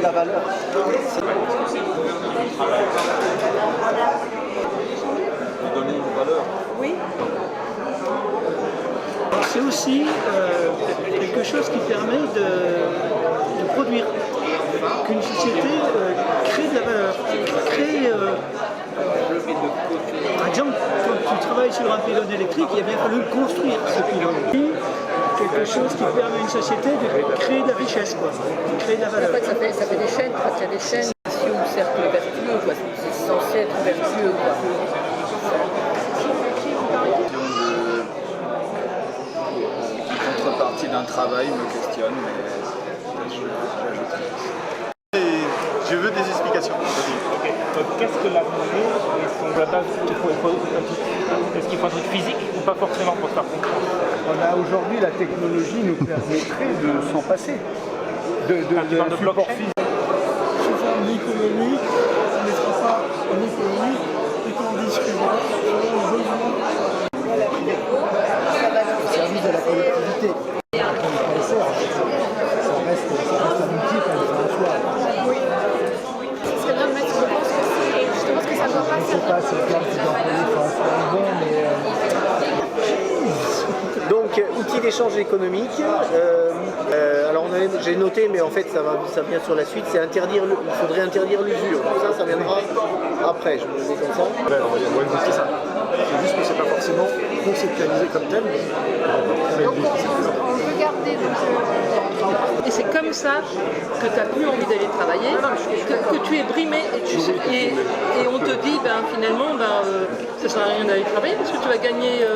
La valeur. Donner une valeur. Oui. C'est aussi quelque chose qui permet de produire, qu'une société crée de la valeur, crée, par exemple, quand tu travailles sur un pylône électrique, il a bien fallu le construire, ce pylône. Quelque chose qui permet à une société de créer de la richesse, quoi, de créer de la valeur. En fait, ça fait des chaînes, quand il y a des chaînes, si ou cercle vertueux, quoi. C'est censé être vertueux, quoi. En contrepartie d'un travail me questionne, mais je veux des explications. Okay. Donc, qu'est-ce que la monnaie et son base, est-ce qu'il faut un truc physique ou pas forcément pour se faire comprendre? Aujourd'hui, la technologie nous permettrait de s'en passer. Tu parles de support blockchain? physique. En économie, on ne sera pas en économie et qu'on distribuera Au service de la collectivité. Ça reste un outil pour le faire en soi. Oui. Ce serait bien de mettre, je pense que c'est justement ce que ça doit pas Je ne sais faire. pas si le terme que j'ai employé est bon, mais... Donc, outil d'échange économique. Alors, j'ai noté, mais en fait, ça vient sur la suite, c'est interdire. Il faudrait interdire l'usure. Donc ça viendra après. Je me mets comme ça. C'est ça. C'est juste que c'est pas forcément conceptualisé comme tel. Donc on veut garder. Et c'est comme ça que tu n'as plus envie d'aller travailler, que tu es brimé et on te dit finalement ça ne sert à rien d'aller travailler parce que tu vas gagner,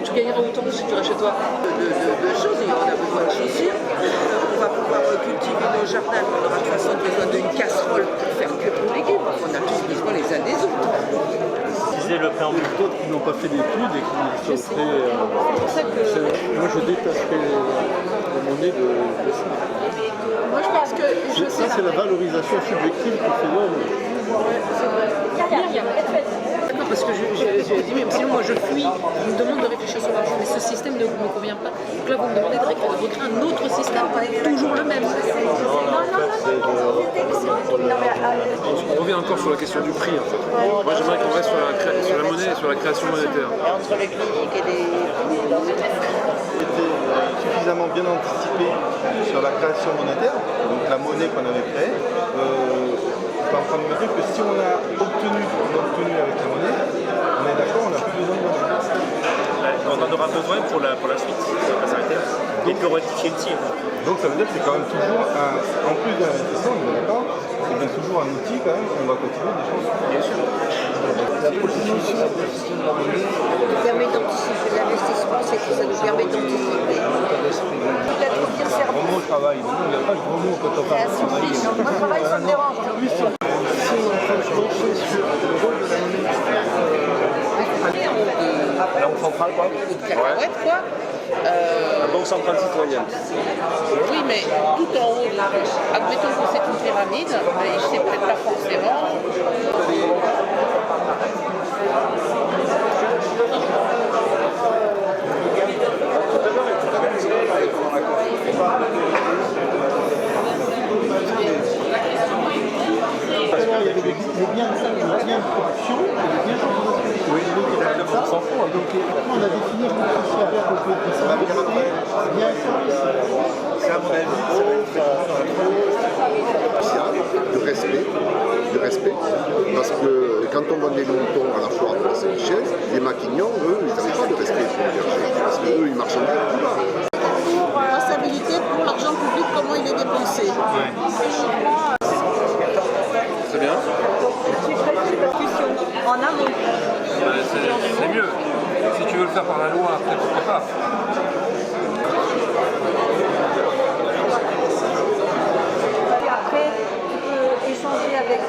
tu gagneras autant si tu restes chez toi. De choses, et on a besoin de chaussures, on va pouvoir cultiver nos jardins, on aura de toute façon besoin d'une casserole pour faire cuire nos légumes, on a tous besoin les uns des autres. Le préambule. D'autres qui n'ont pas fait d'études et qui sont très... moi je détacherais les monnaies de ça. Moi je pense que Ça c'est la valorisation subjective que fait l'homme. D'accord, parce que je dis, mais sinon moi je fuis, on me demande de réfléchir sur l'argent, mais ce système ne me convient pas. Donc là vous me demandez de recréer un autre système, toujours le même. on revient encore sur la question du prix. En fait. Moi j'aimerais qu'on reste sur la monnaie et sur la création monétaire. Entre les cliniques et les... Était suffisamment bien anticipé sur la création monétaire, donc la monnaie qu'on avait créée. Je suis en train de me dire que si on a obtenu avec la monnaie, on est d'accord, on n'a plus besoin de monnaie. On en aura besoin pour la suite, ça va s'arrêter là. Et pour rectifier le tir. Donc ça veut dire que c'est quand même toujours, en plus d'un investissement, on est d'accord, c'est bien toujours un outil quand même, on va continuer des choses. Bien sûr. La prostitution de la monnaie, Ça permet d'anticiper l'investissement, c'est que ça nous permet d'anticiper. Peut-être bien Le gros mot travail, il n'y a pas de gros mot quand on parle de travail. moi le travail ça me dérange. si on est en train de se pencher sur le rôle de la monnaie, La banque centrale, quoi. de cacahuètes, quoi. La banque centrale citoyenne. Oui, mais tout en haut, admettons que c'est une pyramide, mais je sais peut-être pas forcément. il y avait les biens de production et les biens de consommation. Oui, on s'en fout. Donc, on a défini ce que c'est avec le code de sécurité, bien et service. C'est à mon avis, ça va être de respect, parce que quand on vend des moutons à la foire de la Saint-Michel, les maquignons, eux, ils n'avaient pas de respect pour les bergers, parce qu'eux, ils marchent en tout bas. Responsabilité pour l'argent public, comment il est dépensé. C'est bien. En amont. C'est mieux. Si tu veux le faire par la loi, après pourquoi pas.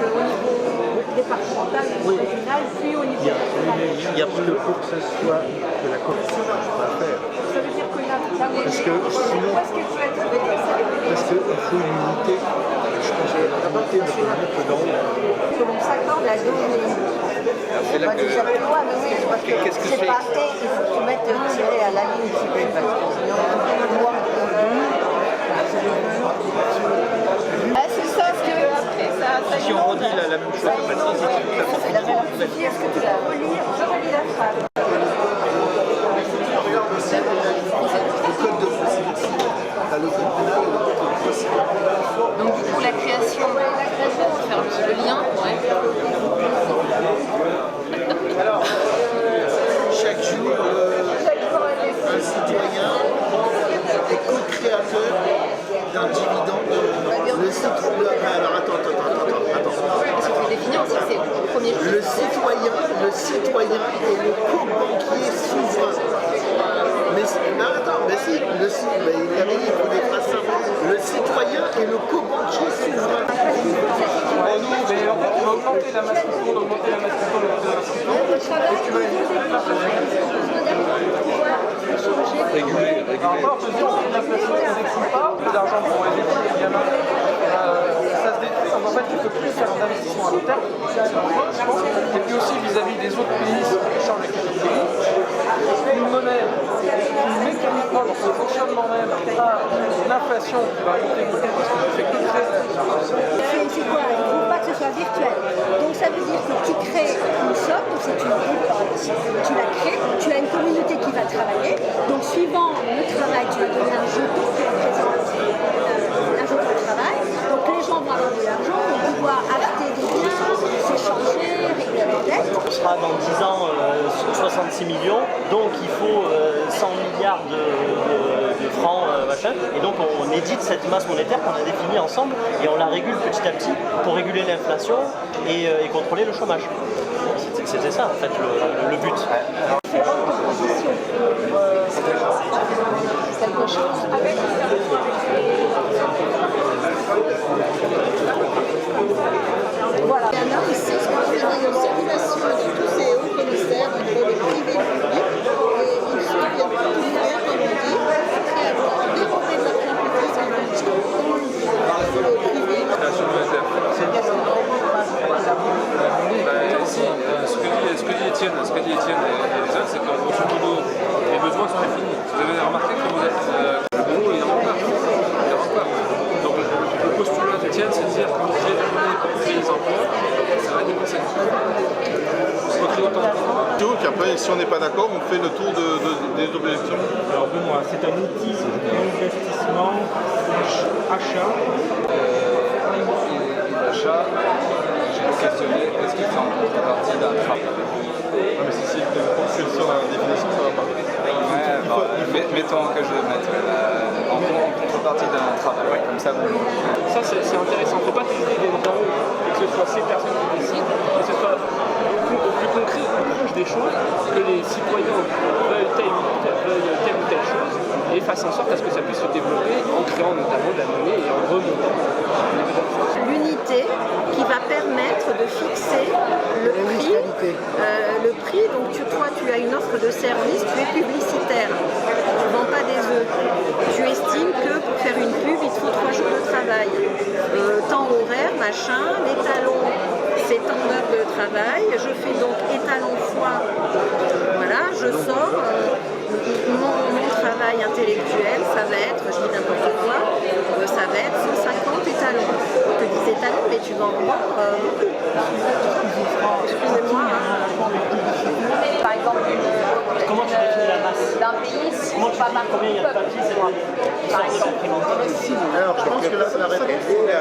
au niveau départemental, au niveau régional, puis au niveau national. Il y a plus de pour que ce soit que la commission ne peut pas faire. Ça veut dire que là, Parce que sinon, où est-ce qu'elle peut être avec parce qu'il faut une unité. Je pense que l'unité ne peut venir que d'en haut. que l'on s'accorde à donner. Bah, déjà, tu vois, mais oui, parce que c'est pas fait, il faut que tu mettes tiré à la ligne, si tu veux, parce que sinon, ah, c'est ça, ce que après, ça Si on redit la même chose, c'est la valeur suffit. Est-ce que tu peux relire? Je relis la phrase. Le code de procédure, t'as le code pénal et le code de procédure. Donc du coup la création, faire le lien, ouais. Alors, chaque jour, un citoyen est co-créateur d'un dividende. Le citoyen. Alors attends. Parce qu'il faut définir aussi que c'est le premier jour. Le citoyen est le co-banquier souverain. Mais il avait dit pour des phrases simples. Le citoyen est le co-banquier souverain. Mais en fait, on va augmenter la masse de fonds, augmenter la masse de fonds, augmenter la masse de fonds. Et tu vas réguler. Alors, on peut dire que l'inflation ne décide pas, plus d'argent pour éduquer les gamins. Ça se détruit, donc en fait, tu ne peux plus faire d'investissement à long terme. Je pense. Et puis aussi vis-à-vis des autres pays, si on échange avec les autres pays, une monnaie qui mécaniquement, dans son fonctionnement même, a une inflation qui va monter parce que tu fais que créer. C'est quoi? Il ne faut pas que ce soit virtuel. Donc ça veut dire que tu crées une somme, donc c'est une groupe, tu la crées, tu as une communauté qui va travailler. Donc suivant le travail, tu vas donner un jeton qui représente un jeton de travail. Donc les gens vont avoir de l'argent, vont pouvoir acheter des biens, s'échanger, régler leurs dettes. On sera dans 10 ans 66 millions, donc il faut 100 milliards de francs, machin. Et donc on édite cette masse monétaire qu'on a définie ensemble et on la régule petit à petit pour réguler l'inflation et contrôler le chômage. C'était ça en fait le but. Quelque chose avec voilà. Il y en a ici ce qu'on fait une circulation de tous ces hauts commissaires entre le privé et le public. Et ils sont bien tout ouverts, comme on dit, après avoir dérobé de l'argent public dans le privé. Ce que dit Étienne et les autres, c'est que grosso modo, les besoins sont infinis. Vous avez remarqué que le boulot, il en manque pas. Donc le postulat d'Étienne, c'est de dire qu'on crée des monnaie pour créer des emplois, ça va dépenser. Donc après, si on n'est pas d'accord, on fait le tour des objections. Alors Benoît, c'est un outil d'investissement achat. L'achat, j'ai questionné, est-ce qu'il fait en contrepartie d'un travail? Mais si c'est une ponctuation dans la définition, ça va pas. Mettons que je le mette en contrepartie d'un travail, comme ça vous. Ça c'est intéressant, il ne faut pas décider d'être d'en haut et que ce soit ces personnes qui décident, mais que ce soit au plus concret, au plus proche des choses, que les citoyens veuillent telle ou telle chose et fassent en sorte à ce que ça puisse se développer en créant notamment de la monnaie et en remontant. L'unité qui va permettre de fixer le prix. Le prix, donc toi tu as une offre de service, tu es publicitaire, tu ne vends pas des œufs. Tu estimes que pour faire une pub, il te faut 3 jours de travail. Temps horaire, machin, l'étalon, c'est tant d'heures de travail. Je fais donc étalon fois, voilà, je sors. Mon travail intellectuel, ça va être, je dis n'importe quoi, ça va être 150 étalons. On te dit étalons, mais tu vas en vendre beaucoup. Excusez-moi. Par exemple, Comment tu définis la masse d'un pays, si Comment on va marquer combien il y a de papier, c'est moi par exemple. Alors je pense que là, la réponse est à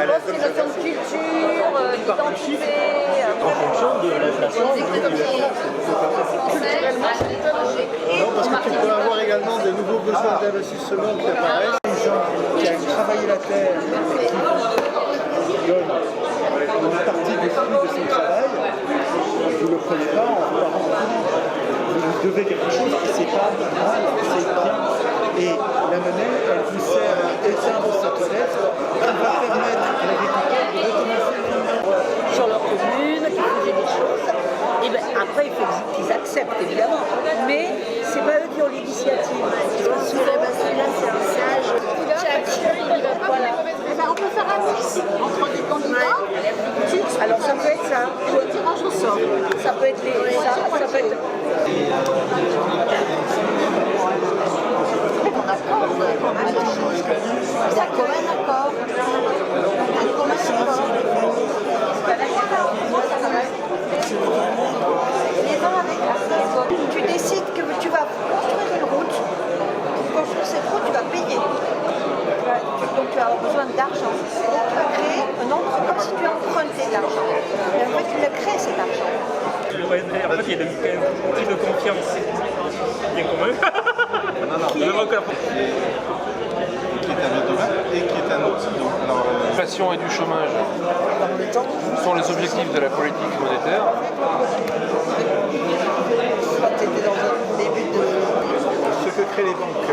la C'est notion de culture, d'identité, en fonction de l'inflation. Non, parce que tu peux avoir également de nouveaux besoins d'investissement qui apparaissent. Les gens qui aiment travailler la terre et qui donnent une partie du fruit de son travail, vous ne le prenez pas en vous parlant en courant. Vous devez quelque chose qui c'est pas mal, c'est bien. Et la monnaie, elle vous sert à éteindre cette dette qui va permettre à l'agriculteur de recommencer. sort. Ça peut être ça peut être... On accorde des choses. D'accord, un accord. Un commun accord. Tu décides que tu vas construire une route. Pour construire cette route, tu vas payer. Donc tu as besoin d'argent. Donc tu vas créer un emprunt, comme si tu empruntais de l'argent. Mais en fait, tu le crées cet argent. En fait, il y a un type de confiance bien commun. Qui est un domaine et qui est un outil. L'inflation et du chômage sont les objectifs de la politique monétaire. Ce que créent les banques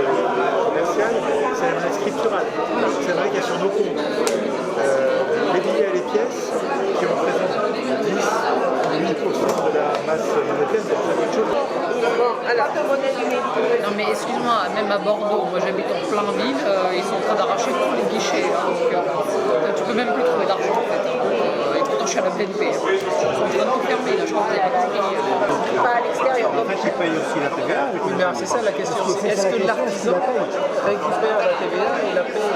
commerciales, c'est la monnaie scripturale. C'est vrai qu'il y a sur nos comptes les billets et les pièces qui représentent 10 ou 8% de la masse monétaire, c'est quelque chose. Non mais excuse-moi, même à Bordeaux, moi j'habite en plein ville, ils sont en train d'arracher tous les guichets. Donc tu peux même plus trouver d'argent en fait. Et pourtant je suis à la BNP. Ils sont en train de tout fermer, là, je crois que vous avez compris. Pas à l'extérieur. En fait, ils payent aussi la TVA. Oui, mais c'est ça la question. Est-ce que l'artisan récupère la TVA et la paye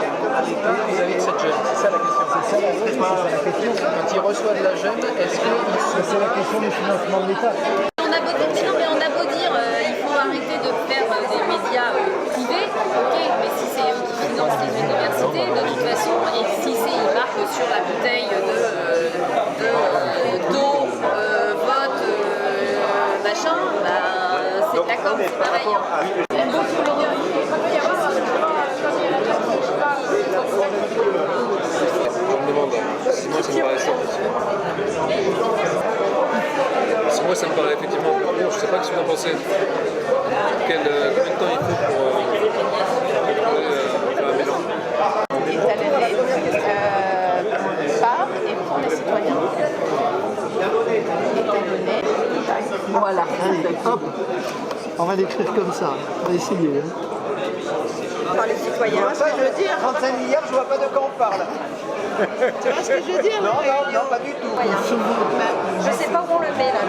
vis-à-vis de cette gemme? C'est ça la question. C'est pas la question. Quand il reçoit de la gemme, est-ce que... C'est la question du financement de l'État. On a beau dire, il faut arrêter de faire des médias privés, ok, mais si c'est eux qui financent les universités, de toute façon, et si ils marquent sur la bouteille d'eau, vote, machin, bah, c'est d'accord, c'est pareil. Je me demande, moi ça me paraît simple. Moi ça me paraît effectivement un peu court, je ne sais pas ce que vous en pensez. Combien de temps il faut pour faire un bilan? Par et pour les citoyens. Voilà. Hop, on va l'écrire comme ça. On va essayer. Par les citoyens. Tu vois ce que je veux dire? 35 milliards, je vois pas de quoi on parle. Tu vois ce que je veux dire? Non, pas du tout. Je sais pas où on le met là.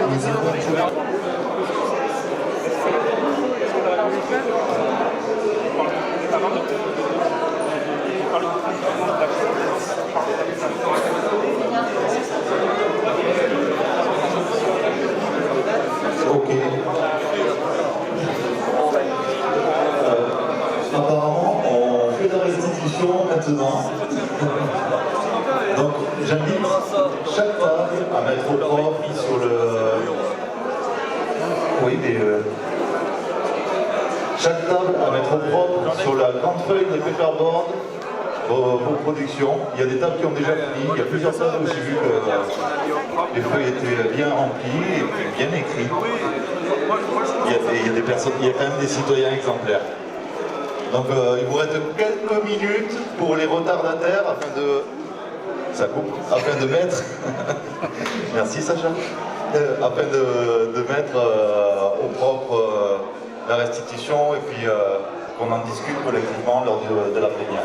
Ok. Apparemment, on fait de la restitution maintenant. Donc, j'invite chaque table à mettre au propre sur le... Oui, mais... Chaque table à mettre au propre sur la grande feuille de paperboard vos productions. Il y a des tables qui ont déjà fini. Il y a plusieurs tables où j'ai vu que les feuilles étaient bien remplies et bien écrites. Il y a des personnes, il y a quand même des citoyens exemplaires. Donc il vous reste quelques minutes pour les retardataires afin de... Ça coupe, afin de mettre... Merci Sacha. Afin de mettre au propre la restitution et puis qu'on en discute collectivement lors de la plénière.